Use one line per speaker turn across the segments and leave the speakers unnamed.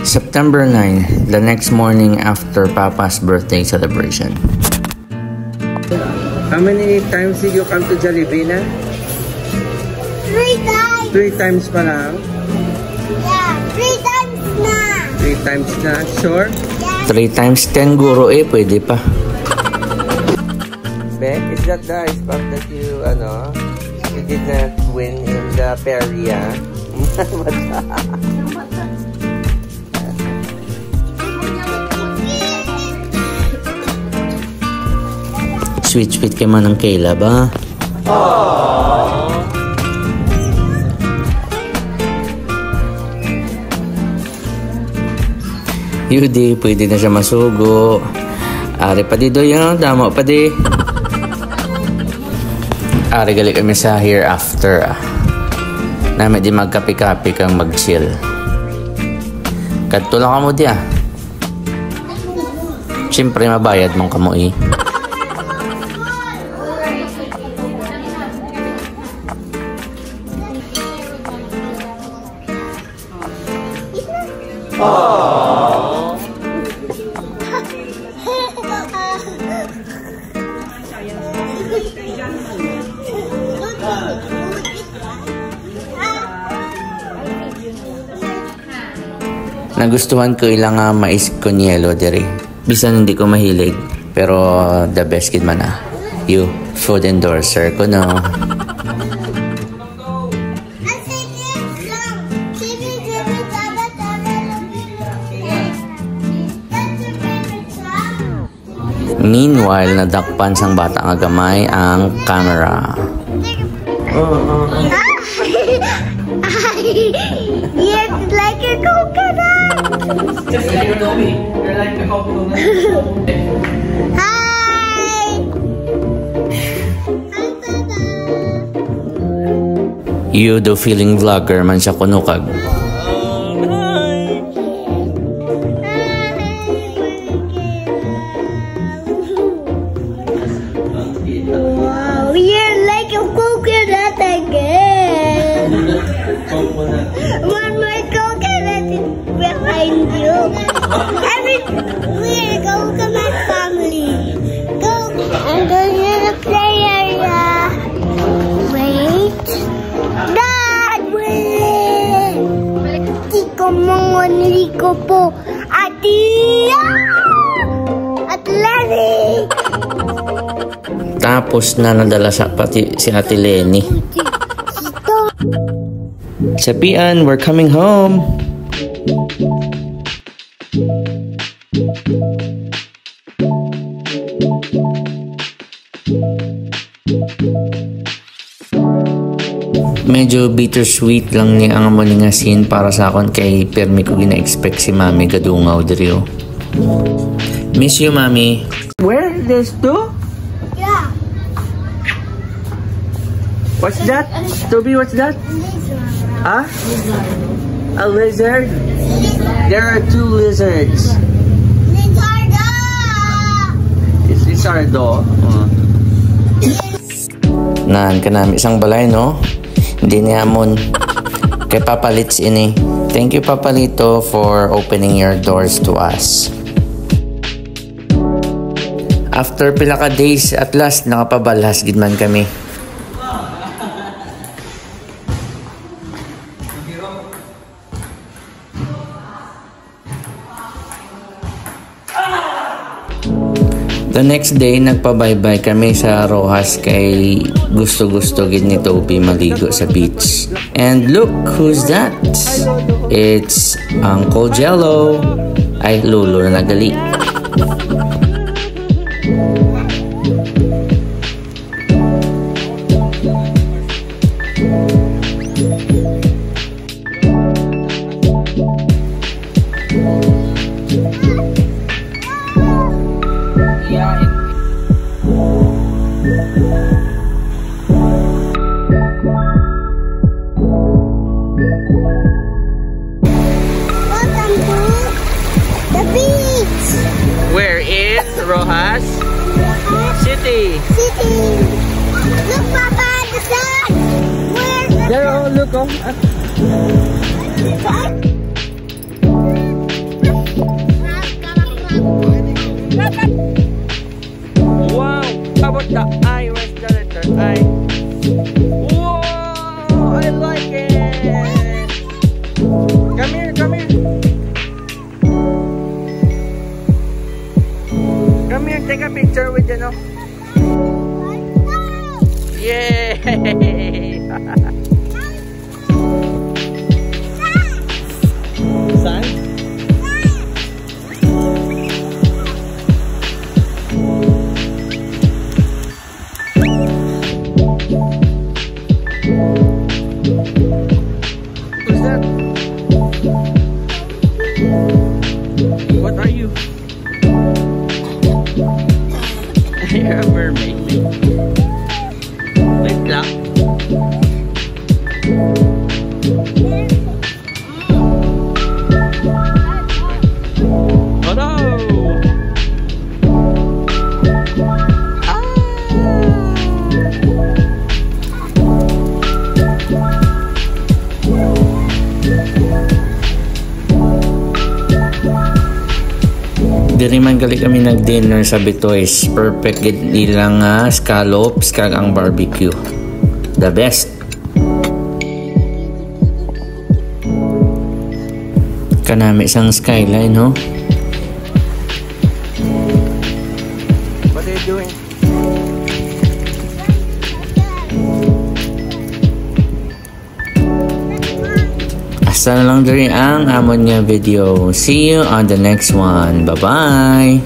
September 9, the next morning after Papa's birthday celebration. How many times did you come to Jollibee na?
3 times.
3 times pa lang?
Yeah, 3 times na.
3 times na? Sure?
Yeah.
3 times 10 guro eh, pwede pa. Beck, is that the ice pop that you did not win in the Peria? Sweet kay Manang Kayla ba? Aww. Yudi, pwede na siya masugo. Ari pa di doon, damo pa di. Ari gali kami sa hereafter. Namin di magkapi-kapi kang mag-chill. Kadto lang kamo di ah. Siyempre mabayad mong kamo eh. Nagustuhan ko ilang mais con yelo diri. Bisan hindi ko mahilig, pero the best kid man ah. You, food endorser ko no. Meanwhile, nadakpan sang bata nga gamay ang camera.
Yes, like a coconut.
Just so you know me, you're like a coconut.
Hi.
You do feeling vlogger man siya kunukag.
Wow, you're like a coconut again. One more coconut is behind you. We're coconut family. Go. I'm going to the play area. Wait. Dad, wait. Di ko mangonli ko po. Ati! Athletic!
Tapos na nadala sa pati si Ate Lenny. Sabian, we're coming home. Medyo bittersweet lang ni ang amo nga scene para sa akon kay permi ko gina-expect si Mami gadungaw diri. Miss you, Mami. Where is this too?
Yeah.
What's that? Toby, what's that? Huh? A lizard? There are 2 lizards.
Lizardo!
It's lizardo. Naan ka namin isang balay, no? Hindi niya amon. Kay Papa Litz ini. Thank you, Papa Lito, for opening your doors to us. After pila ka days, at last, nakapabalhas gid man kami. The next day, nagpa-bye-bye kami sa Rojas kay gusto-gusto gid ni Toby maligo sa beach. And look, who's that? It's Uncle Jello. Ay, Lolo na nagali. Rojas City.
Look, Papa, the sun. Where's the
There, oh, look, oh. here, come here. Come here, take a picture with you, no? Yay! Sun? Who's that? What are you? You're a mermaid. Wait lang. Oh no! Diri man gali kami nag-dinner sa Bitoys. Perfect gid nilang scallops kag ang barbecue. The best. Kanami sang skyline, no? What are you doing? Asa na lang diri ang amon nga video. See you on the next one. Bye-bye!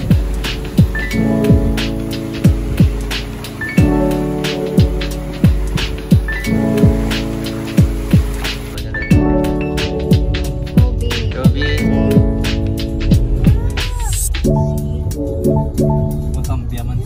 Masambia man.